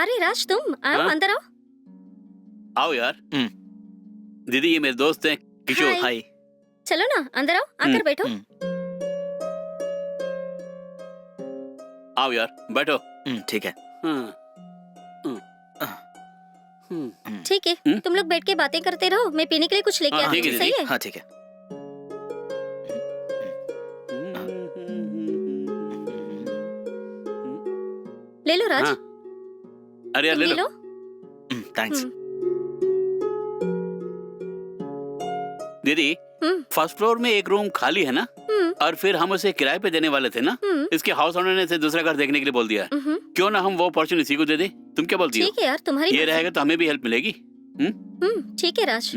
अरे राज, तुम आओ, हाँ? अंदर आओ। आओ यार। दीदी ये मेरे दोस्त हैं किशोर। हाय। हाय। चलो ना, अंदर आओ, आकर बैठो। आओ यार बैठो। ठीक है। ठीक है, तुम लोग बैठ के बातें करते रहो, मैं पीने के लिए कुछ लेके हाँ, आती ठीक है हूँ। सही दीदी। है? हाँ ठीक है। ले लो राज। हाँ। अरे यार तुम ले लो। थैंक्स। दीदी फर्स्ट फ्लोर में एक रूम खाली है ना, और फिर हम उसे किराए पे देने वाले थे ना। इसके हाउस ओनर ने इसे दूसरा घर देखने के लिए बोल दिया है। क्यों ना हम वो अपॉर्चुनिटी इसी को दे दे। तुम क्या बोलती हो? ठीक है यार, तुम्हारी ये मर्जी। रहेगा तो हमें भी हेल्प मिलेगी। ठीक है राज।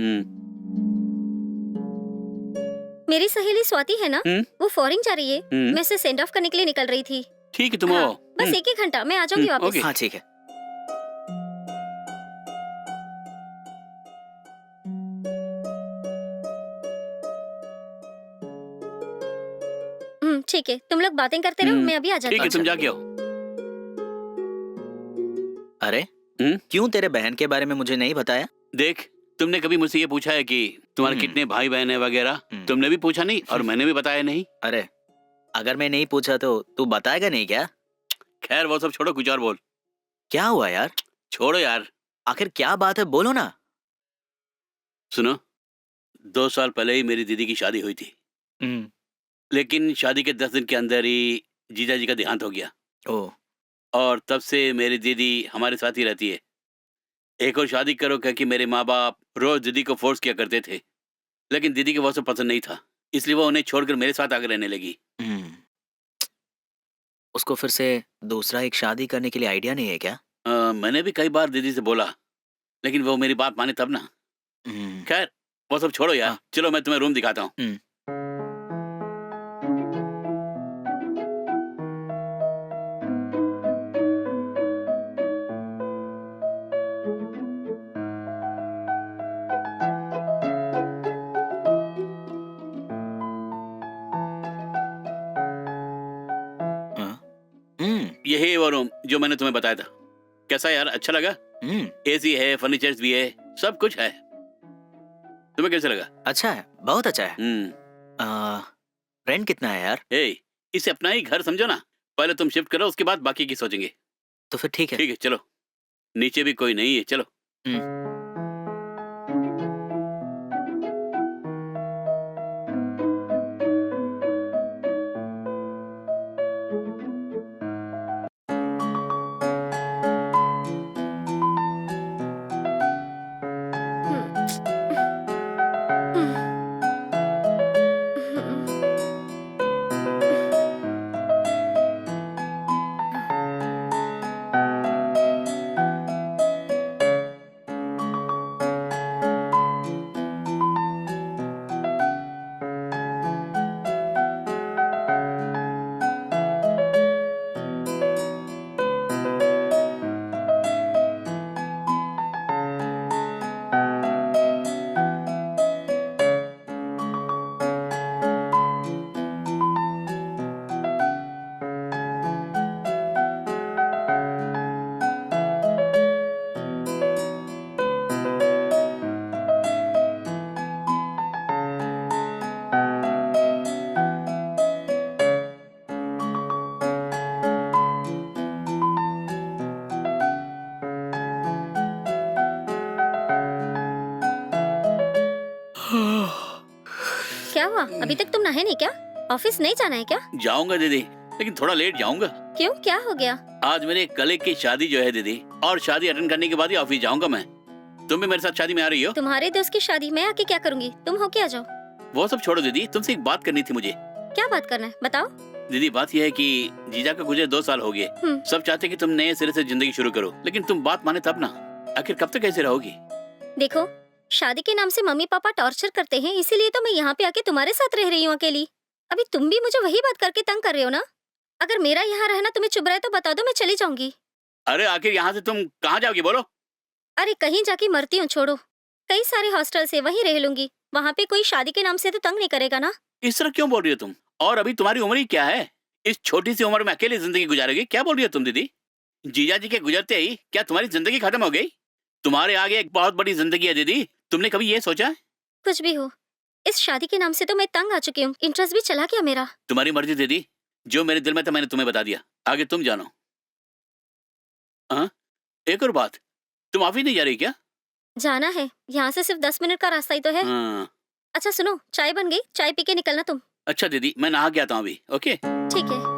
मेरी सहेली स्वाति है ना, वो फॉरेन जा रही है। मैं उसे सेंड ऑफ करने के लिए निकल रही थी। ठीक है तुम हाँ, आओ। बस एक ही घंटा, मैं आ जाऊंगी वापस। ओके। हाँ ठीक है। ठीक है, तुम लोग बातें करते रहो, मैं अभी आ जाती ठीक है हूँ। तुम जाके आओ। अरे क्यों तेरे बहन के बारे में मुझे नहीं बताया? देख, तुमने कभी मुझसे ये पूछा है कि तुम्हारे कितने भाई बहन है वगैरह? तुमने भी पूछा नहीं और मैंने भी बताया नहीं। अरे अगर मैं नहीं पूछा तो तू बताएगा नहीं क्या? खैर वो सब छोड़ो, कुछ और बोल। क्या हुआ यार? छोड़ो यार। आखिर क्या बात है, बोलो ना। सुनो, 2 साल पहले ही मेरी दीदी की शादी हुई थी, लेकिन शादी के 10 दिन के अंदर ही जीजा जी का देहांत हो गया। ओह। और तब से मेरी दीदी हमारे साथ ही रहती है। एक और शादी करो कह के मेरे माँ बाप रोज दीदी को फोर्स किया करते थे, लेकिन दीदी को वो सब पसंद नहीं था, इसलिए वो उन्हें छोड़कर मेरे साथ आकर रहने लगी। उसको फिर से दूसरा एक शादी करने के लिए आइडिया नहीं है क्या? मैंने भी कई बार दीदी से बोला, लेकिन वो मेरी बात माने तब ना। खैर वो सब छोड़ो यार। चलो मैं तुम्हें रूम दिखाता हूँ। यही वो रूम जो मैंने तुम्हें बताया था। कैसा यार, अच्छा लगा? एसी है, फर्नीचर्स भी है, सब कुछ है। तुम्हें कैसे लगा? अच्छा है, बहुत अच्छा है। रेंट कितना है यार? इसे अपना ही घर समझो ना। पहले तुम शिफ्ट करो, उसके बाद बाकी की सोचेंगे। तो फिर ठीक है। ठीक है चलो, नीचे भी कोई नहीं है, चलो। क्या हुआ, अभी तक तुम नहाए नहीं क्या? ऑफिस नहीं जाना है क्या? जाऊंगा दीदी, लेकिन थोड़ा लेट जाऊंगा। क्यों, क्या हो गया? आज मेरे कलीग की शादी जो है दीदी, और शादी अटेंड करने के बाद ही ऑफिस जाऊंगा मैं। तुम भी मेरे साथ शादी में आ रही हो? तुम्हारे दोस्त की शादी मैं आके क्या करूंगी? तुम होके आ जाओ। वो सब छोड़ो दीदी, तुमसे एक बात करनी थी मुझे। क्या बात करना है, बताओ। दीदी बात यह है कि जीजा का गुजरे 2 साल हो गए। सब चाहते कि तुम नए सिरे से जिंदगी शुरू करो, लेकिन तुम बात माने तब ना। आखिर कब तक ऐसे रहोगी? देखो, शादी के नाम से मम्मी पापा टॉर्चर करते हैं, इसीलिए तो मैं यहाँ पे आके तुम्हारे साथ रह रही हूँ अकेली। अभी तुम भी मुझे वही बात करके तंग कर रहे हो ना। अगर मेरा यहाँ रहना तुम्हें चुभ रहा है तो बता दो, मैं चली जाऊंगी। अरे आखिर यहाँ से तुम कहाँ जाओगी बोलो? अरे कहीं जाके मरती हूँ, छोड़ो। कई सारे हॉस्टल से वहीं रह लूंगी, वहाँ पे कोई शादी के नाम से तो तंग नहीं करेगा ना। इस तरह क्यों बोल रही हो तुम? और अभी तुम्हारी उम्र ही क्या है? इस छोटी सी उम्र में अकेली जिंदगी गुजारोगी? क्या बोल रही हो तुम दीदी? जीजा जी के गुजरते ही क्या तुम्हारी जिंदगी खत्म हो गई? तुम्हारे आगे एक बहुत बड़ी जिंदगी है दीदी। तुमने कभी ये सोचा है? कुछ भी हो, इस शादी के नाम से तो मैं तंग आ चुकी हूँ। इंटरेस्ट भी चला गया मेरा। तुम्हारी मर्जी दीदी। जो मेरे दिल में था मैंने तुम्हें बता दिया, आगे तुम जानो। हाँ, एक और बात, तुम ऑफिस नहीं जा रही क्या? जाना है, यहाँ से सिर्फ 10 मिनट का रास्ता ही तो है। हाँ। अच्छा सुनो, चाय बन गई, चाय पी के निकलना तुम। अच्छा दीदी, मैं नहा के आता हूँ अभी। ओके। ठीक है।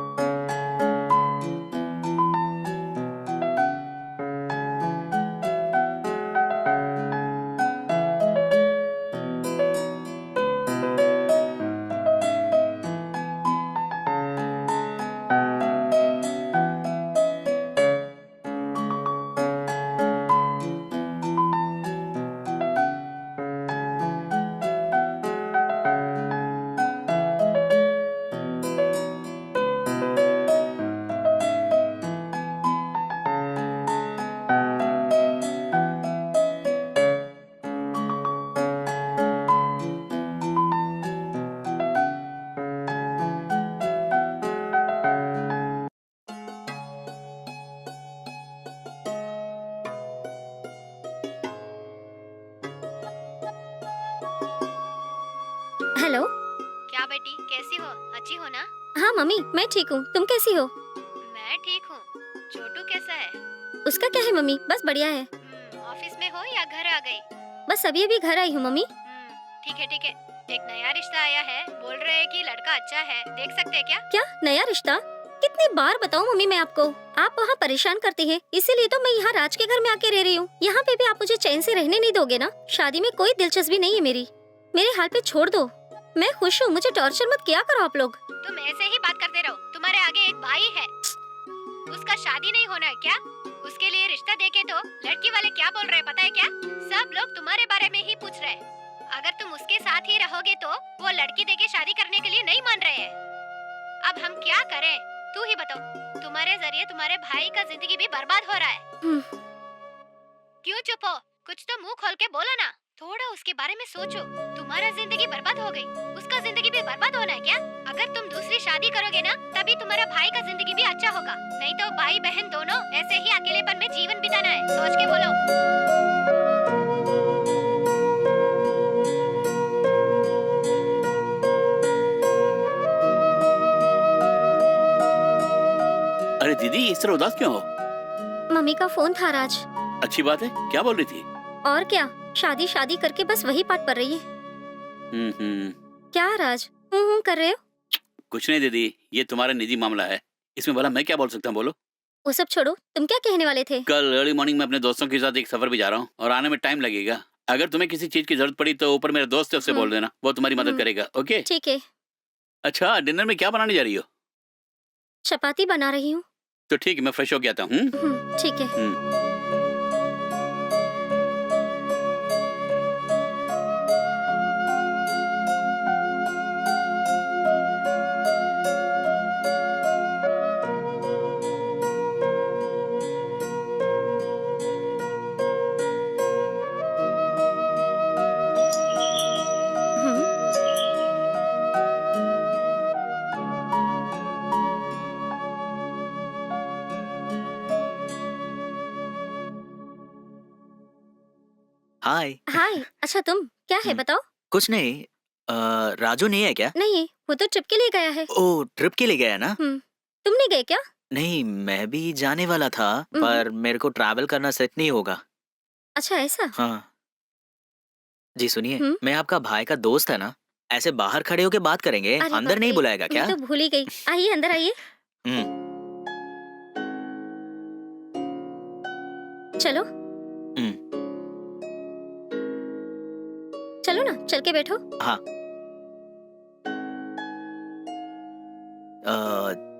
हेलो। क्या बेटी, कैसी हो? अच्छी हो ना? हाँ मम्मी, मैं ठीक हूँ, तुम कैसी हो? मैं ठीक हूँ। छोटू कैसा है? उसका क्या है मम्मी, बस बढ़िया है। ऑफिस में हो या घर आ गई? बस अभी अभी घर आई हूँ मम्मी। ठीक है ठीक है। एक नया रिश्ता आया है, बोल रहे हैं कि लड़का अच्छा है, देख सकते हैं क्या? क्या नया रिश्ता? कितनी बार बताऊं मम्मी मैं आपको, आप वहाँ परेशान करती हैं, इसीलिए तो मैं यहाँ राज के घर में आके रह रही हूँ। यहाँ पे भी आप मुझे चैन से रहने नहीं दोगे ना? शादी में कोई दिलचस्पी नहीं है मेरी, मेरे हाल पे छोड़ दो। मैं खुश हूँ, मुझे टॉर्चर मत किया करो आप लोग। तुम ऐसे ही बात करते रहो, तुम्हारे आगे एक भाई है, उसका शादी नहीं होना है क्या? उसके लिए रिश्ता देखे तो लड़की वाले क्या बोल रहे हैं पता है क्या? सब लोग तुम्हारे बारे में ही पूछ रहे हैं। अगर तुम उसके साथ ही रहोगे तो वो लड़की देके शादी करने के लिए नहीं मान रहे हैं। अब हम क्या करें, तू ही बताओ। तुम्हारे जरिए तुम्हारे भाई का जिंदगी भी बर्बाद हो रहा है। क्यों चुप हो? कुछ तो मुंह खोल के बोलो ना। थोड़ा उसके बारे में सोचो। तुम्हारा जिंदगी बर्बाद हो गई, उसका जिंदगी भी बर्बाद होना है क्या? अगर तुम दूसरी शादी करोगे ना, तभी तुम्हारा भाई का जिंदगी भी अच्छा होगा। नहीं तो भाई बहन दोनों ऐसे ही अकेलेपन में जीवन बिताना है। सोच के बोलो। अरे दीदी, इस तरह उदास क्यों हो? मम्मी का फोन था राज। अच्छी बात है, क्या बोल रही थी? और क्या, शादी शादी करके बस वही पाठ पढ़ रही है। क्या राज कर रहे हो? कुछ नहीं दीदी, ये तुम्हारा निजी मामला है, इसमें भला मैं क्या बोल सकता हूँ, बोलो। वो सब छोड़ो, तुम क्या कहने वाले थे? कल अर्ली मॉर्निंग में अपने दोस्तों के साथ एक सफर भी जा रहा हूँ और आने में टाइम लगेगा। अगर तुम्हें किसी चीज की जरूरत पड़ी तो ऊपर मेरा दोस्त है, उससे बोल देना, वो तुम्हारी मदद करेगा। ओके? ठीक है। अच्छा, डिनर में क्या बनाने जा रही हो? चपाती बना रही हूँ। तो ठीक है, मैं फ्रेश होके आता हूँ। ठीक है। हाय। हाय। अच्छा तुम क्या है बताओ? कुछ नहीं। राजू नहीं है क्या? नहीं, वो तो ट्रिप के लिए गया है। ओ, ट्रिप के लिए गया है ना? तुम नहीं गए क्या? नहीं, मैं भी जाने वाला था, पर मेरे को ट्रैवल करना सेट नहीं होगा। अच्छा ऐसा? हाँ जी, सुनिए, मैं आपका भाई का दोस्त है ना, ऐसे बाहर खड़े होके बात करेंगे, अंदर नहीं बुलाएगा क्या? मैं तो भूल ही गई। आइए अंदर आइए। चलो। चलो ना, चल के बैठो। हाँ।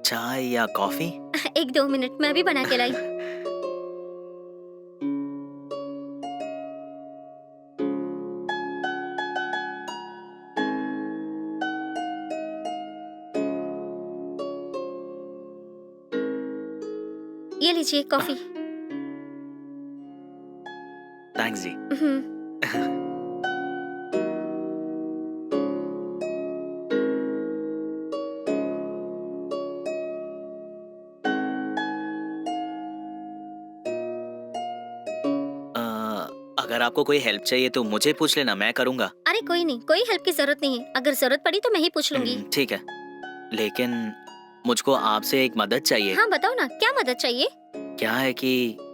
चाय या कॉफी? 1-2 मिनट, मैं भी बना के लाई। ये लीजिए कॉफी। थैंक्स जी। अगर आपको कोई हेल्प चाहिए तो मुझे पूछ लेना, मैं करूँगा। अरे कोई नहीं, कोई हेल्प की जरूरत नहीं है। अगर जरूरत पड़ी तो मैं ही पूछ लूंगी। ठीक है, लेकिन मुझको आपसे एक मदद चाहिए। हाँ बताओ ना, क्या मदद चाहिए? क्या है कि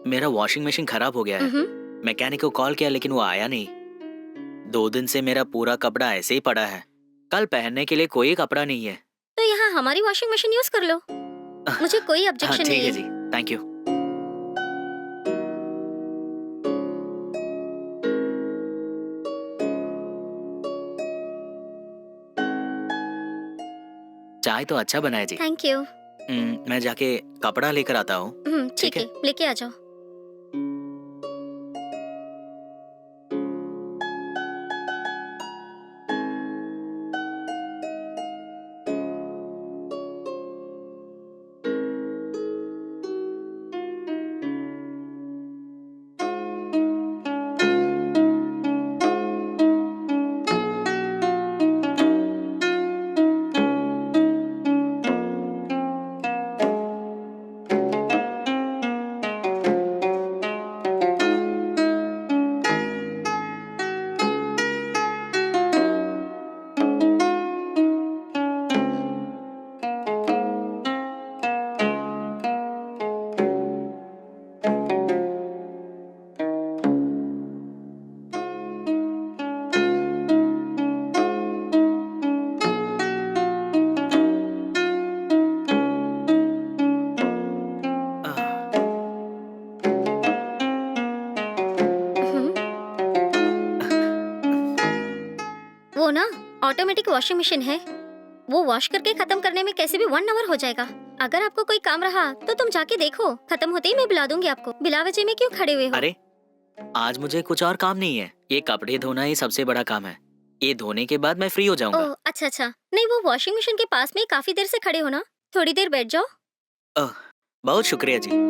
मेरा वॉशिंग मशीन खराब हो गया है। मैकेनिक को कॉल किया लेकिन वो आया नहीं। 2 दिन से मेरा पूरा कपड़ा ऐसे ही पड़ा है। कल पहनने के लिए कोई कपड़ा नहीं है। तो यहाँ हमारी वॉशिंग मशीन यूज कर लो, मुझे कोई हाँ ऑब्जेक्शन ठीक नहीं है है। जी, थैंक यू। चाय तो अच्छा बना है जी। Thank you. मैं जाके कपड़ा लेकर आता हूँ। ठीक ठीक है, है। लेके आ जाओ। वो ना ऑटोमेटिक वॉशिंग मशीन है, वो वॉश करके खत्म करने में कैसे भी 1 आवर हो जाएगा। अगर आपको कोई काम रहा तो तुम जाके देखो, खत्म होते ही मैं बुला दूंगी आपको। बिला वजह में क्यों खड़े हुए हो? अरे आज मुझे कुछ और काम नहीं है, ये कपड़े धोना ही सबसे बड़ा काम है। ये धोने के बाद मैं फ्री हो जाऊंगा। ओह अच्छा अच्छा, नहीं वो वॉशिंग मशीन के पास में ही काफी देर से खड़े हो ना, थोड़ी देर बैठ जाओ। बहुत शुक्रिया जी।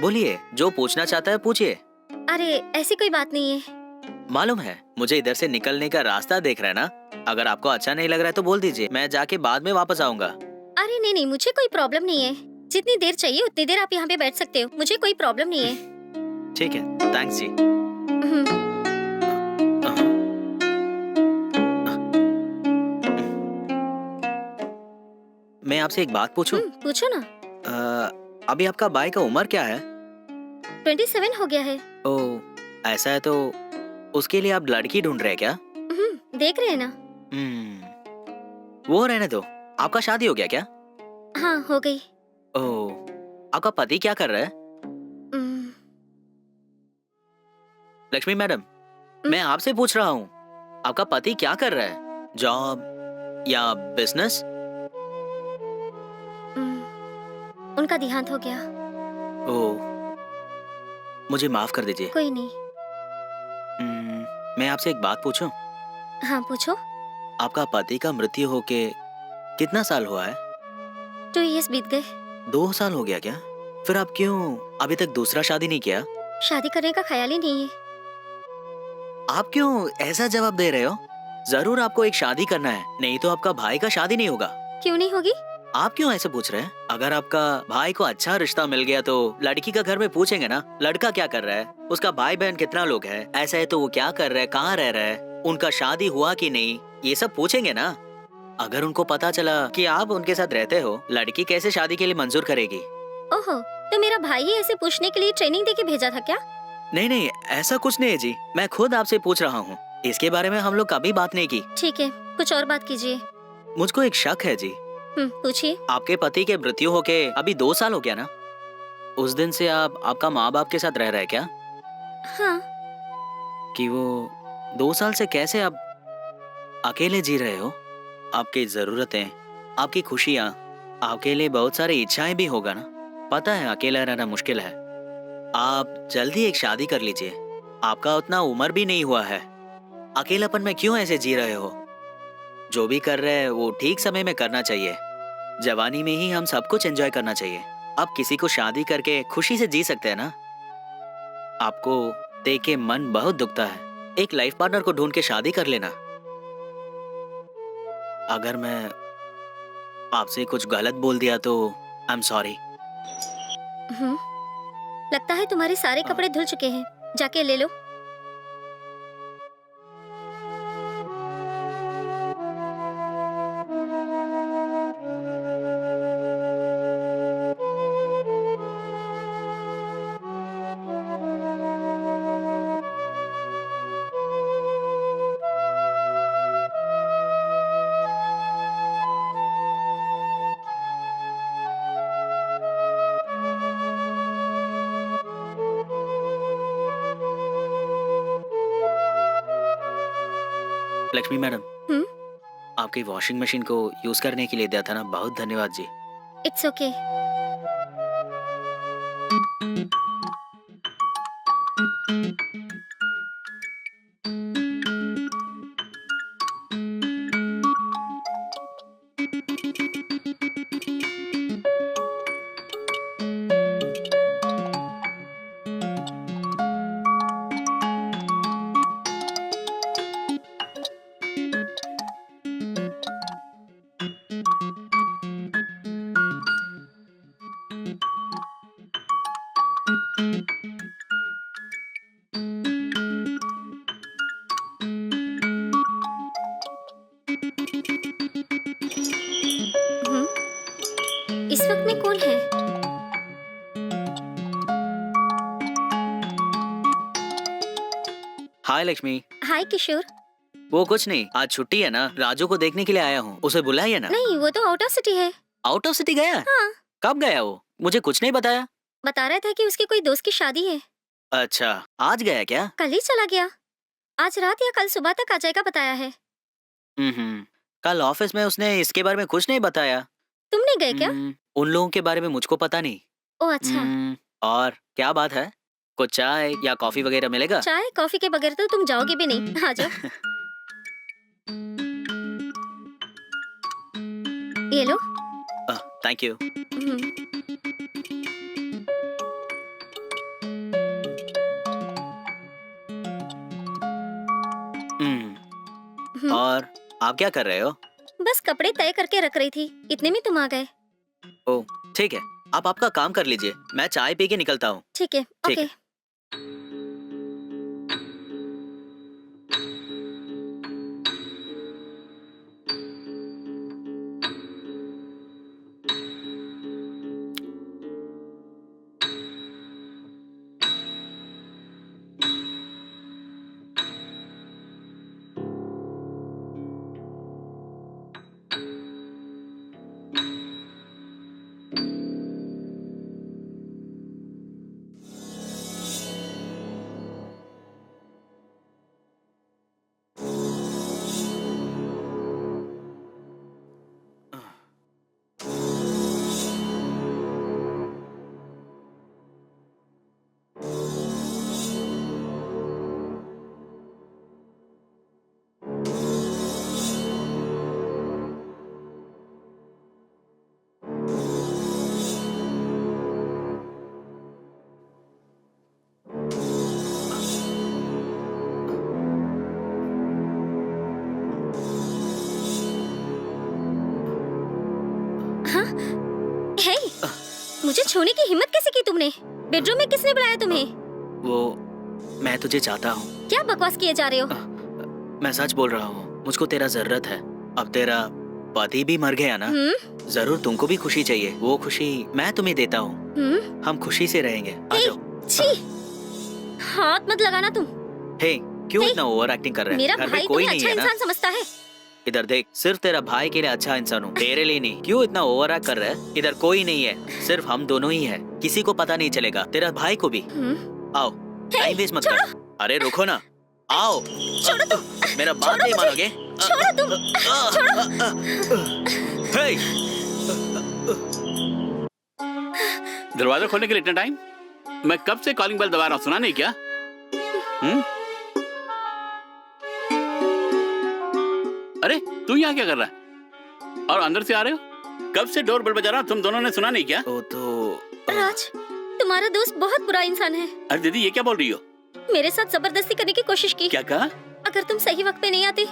बोलिए, जो पूछना चाहता है पूछिए। अरे ऐसी कोई बात नहीं है। मालूम है, मुझे इधर से निकलने का रास्ता देख रहा है ना। अगर आपको अच्छा नहीं लग रहा है तो बोल दीजिए, मैं जाके बाद में वापस आऊंगा। अरे नहीं नहीं, मुझे कोई प्रॉब्लम नहीं है। जितनी देर चाहिए उतनी देर आप यहाँ पे बैठ सकते हो, मुझे कोई प्रॉब्लम नहीं है। ठीक है, थैंक्स जी। मैं आपसे एक बात पूछूं? पूछो ना। अभी आपका भाई का उम्र क्या है? 27 हो गया है। ओह, ऐसा है तो उसके लिए आप लड़की ढूंढ रहे हैं क्या? देख रहे हैं ना। वो रहने दो। आपका शादी हो गया क्या? हाँ हो गई। ओह, आपका पति क्या कर रहा है? लक्ष्मी मैडम, मैं आपसे पूछ रहा हूँ, आपका पति क्या कर रहा है? जॉब या बिजनेस? उनका देहांत हो गया। ओह, मुझे माफ कर दीजिए। कोई नहीं। मैं आपसे एक बात पूछूं? हाँ पूछो। आपका पति का मृत्यु होके कितना साल हुआ है? 2 इयर्स बीत गए। 2 साल हो गया क्या? फिर आप क्यों अभी तक दूसरा शादी नहीं किया? शादी करने का ख्याल ही नहीं है। आप क्यों ऐसा जवाब दे रहे हो? जरूर आपको एक शादी करना है, नहीं तो आपका भाई का शादी नहीं होगा। क्यों नहीं होगी? आप क्यों ऐसे पूछ रहे हैं? अगर आपका भाई को अच्छा रिश्ता मिल गया तो लड़की का घर में पूछेंगे ना, लड़का क्या कर रहा है, उसका भाई बहन कितना लोग है, ऐसा है तो वो क्या कर रहा है, कहाँ रह रहा है, उनका शादी हुआ कि नहीं, ये सब पूछेंगे ना। अगर उनको पता चला कि आप उनके साथ रहते हो, लड़की कैसे शादी के लिए मंजूर करेगी? ओहो, तो मेरा भाई ही ऐसे पूछने के लिए ट्रेनिंग देके भेजा था क्या? नहीं नहीं, ऐसा कुछ नहीं है जी, मैं खुद आपसे पूछ रहा हूँ। इसके बारे में हम लोग कभी बात नहीं की। ठीक है, कुछ और बात कीजिए। मुझको एक शक है जी। पूछिए। आपके पति के मृत्यु होके अभी 2 साल हो गया ना? उस दिन से आप आपका माँ बाप के साथ रह रहे हैं क्या? हाँ। कि वो 2 साल से कैसे आप अकेले जी रहे हो? आपकी जरूरतें, आपकी खुशियाँ, आपके लिए बहुत सारी इच्छाएं भी होगा ना। पता है अकेला रहना मुश्किल है। आप जल्दी एक शादी कर लीजिए, आपका उतना उम्र भी नहीं हुआ है। अकेलापन में क्यों ऐसे जी रहे हो? जो भी कर रहे हैं वो ठीक समय में करना चाहिए। जवानी में ही हम सब कुछ एंजॉय करना चाहिए। आप किसी को शादी करके खुशी से जी सकते हैं ना। आपको देख के मन बहुत दुखता है। एक लाइफ पार्टनर को ढूंढ के शादी कर लेना। अगर मैं आपसे कुछ गलत बोल दिया तो आई एम सॉरी। लगता है तुम्हारे सारे कपड़े धुल चुके हैं, जाके ले लो। लक्ष्मी मैडम, हम्म? आपकी वॉशिंग मशीन को यूज करने के लिए दिया था ना, बहुत धन्यवाद जी। It's okay. इस वक्त में कौन है? हाय लक्ष्मी। हाय किशोर। वो कुछ नहीं, आज छुट्टी है ना, राजू को देखने के लिए आया हूँ। उसे बुलाइए ना। नहीं, वो तो आउट ऑफ सिटी है। आउट ऑफ सिटी गया? हाँ। कब गया वो? मुझे कुछ नहीं बताया। बता रहा था कि उसके कोई दोस्त की शादी है। अच्छा, आज गया क्या? कल ही चला गया। आज रात या कल सुबह तक आ जाएगा बताया है। कल ऑफिस में उसने इसके बारे में कुछ नहीं बताया। तुम नहीं गए क्या? उन लोगों के बारे में मुझको पता नहीं। ओह अच्छा। और क्या बात है? कुछ चाय या कॉफी वगैरह मिलेगा? चाय कॉफी के बगैर तो तुम जाओगे भी नहीं। आ जाओ। ये लो। Thank you. और आप क्या कर रहे हो? बस कपड़े तय करके रख रही थी, इतने में तुम आ गए। ओह ठीक है, आप आपका काम कर लीजिए, मैं चाय पी के निकलता हूँ। ठीक है, ठीक ओके। है। हे, मुझे छूने की हिम्मत कैसे की तुमने? बेडरूम में किसने बुलाया तुम्हें? वो मैं तुझे चाहता हूँ। क्या बकवास किए जा रहे हो? मैं सच बोल रहा हूँ, मुझको तेरा जरूरत है। अब तेरा पति भी मर गया ना, जरूर तुमको भी खुशी चाहिए। वो खुशी मैं तुम्हें देता हूँ। हम खुशी से रहेंगे। आ जाओ। छी, हाथ मत लगाना तुम। हे, क्यों इतना ओवर एक्टिंग कर रहे हैं? मेरा घर में भाई कोई तुम्हें नहीं अच्छा है ना? इंसान समझता है। इधर देख, सिर्फ तेरा भाई के लिए अच्छा इंसान हूँ, तेरे लिए नहीं। क्यों इतना ओवर एक्ट कर रहा है? इधर कोई नहीं है, सिर्फ हम दोनों ही है। किसी को पता नहीं चलेगा, तेरा भाई को भी। आओ, टाइम वेस्ट मत कर। अरे रुको ना, आओ। छोड़ो तुम। मेरा बात नहीं मानोगे? छोड़ो तुम। हे! दरवाजा खोलने के लिए इतना टाइम? मैं कब से कॉलिंग बेल दबा रहा हूँ, सुना नहीं क्या? अरे तू यहाँ क्या कर रहा है? और अंदर से आ रहे हो? कब से डोर बेल बजा रहा हूँ, तुम दोनों ने सुना नहीं क्या? वो तो राज, तुम्हारा दोस्त बहुत बुरा इंसान है। अरे दीदी ये क्या बोल रही हो? मेरे साथ जबरदस्ती करने की कोशिश की। क्या कहा? अगर तुम सही वक्त पे नहीं आते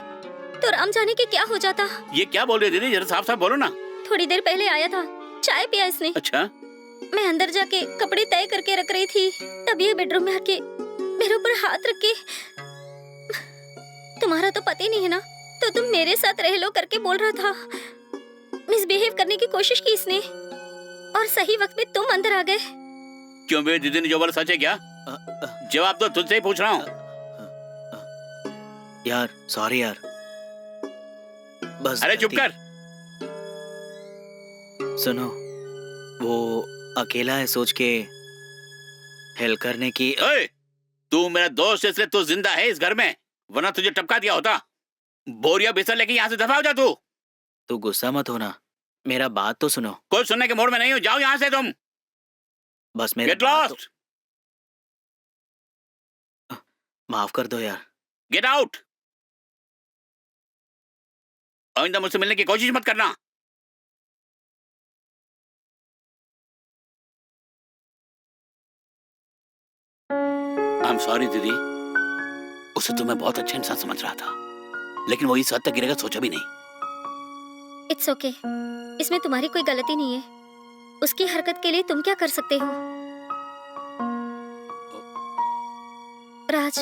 तो राम जाने के क्या हो जाता। ये क्या बोल रही हो दीदी? जरा साफ साफ बोलो ना। थोड़ी देर पहले आया था, चाय पिया इसने। अच्छा, मैं अंदर जाके कपड़े तय करके रख रही थी, तब ये बेडरूम में आके मेरे ऊपर हाथ रख के, तुम्हारा तो पता ही नहीं है ना, तो तुम मेरे साथ रह लो करके बोल रहा था। मिसबिहेव करने की कोशिश की इसने और सही वक्त में तुम अंदर आ गए। क्यों मेरी दीदी ने जो बोला सच है क्या? जवाब तो तुझसे ही पूछ रहा हूँ। यार सॉरी यार, बस अरे चुप कर। सुनो, वो अकेला है सोच के हेल्प करने की। ओए, तू मेरा दोस्त है इसलिए तू जिंदा है इस घर में, वरना तुझे टपका दिया होता। बोरिया बिस्तर लेके यहाँ से दफा हो जा तू। तू गुस्सा मत होना, मेरा बात तो सुनो। कोई सुनने के मूड में नहीं हो, जाओ यहाँ से तुम। बस मेरा गेट लॉस्ट। माफ कर दो यार। Get out. आइंदा मुझसे मिलने की कोशिश मत करना। आई एम सॉरी दीदी, उसे तो मैं बहुत अच्छा इंसान समझ रहा था, लेकिन वो इस हद तक गिरेगा सोचा भी नहीं। इट्स ओके, इसमें तुम्हारी कोई गलती नहीं है। उसकी हरकत के लिए तुम क्या कर सकते हो? राज,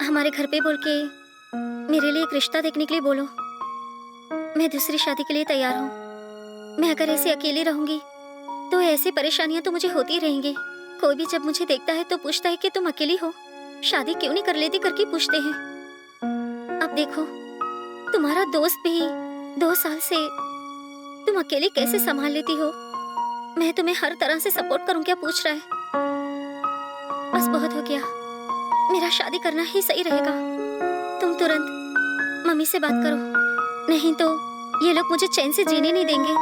हमारे घर पे बोल के मेरे लिए एक रिश्ता देखने के लिए बोलो। मैं दूसरी शादी के लिए तैयार हूँ। मैं अगर ऐसे अकेली रहूंगी तो ऐसी परेशानियां तो मुझे होती रहेंगी। कोई भी जब मुझे देखता है तो पूछता है कि तुम अकेली हो, शादी क्यों नहीं कर लेती करके पूछते हैं। अब देखो, तुम्हारा दोस्त भी 2 साल से तुम अकेली कैसे संभाल लेती हो। मैं तुम्हें हर तरह से सपोर्ट करूं क्या पूछ रहा है। बस बहुत हो गया, मेरा शादी करना ही सही रहेगा। तुम तुरंत मम्मी से बात करो, नहीं तो ये लोग मुझे चैन से जीने नहीं देंगे।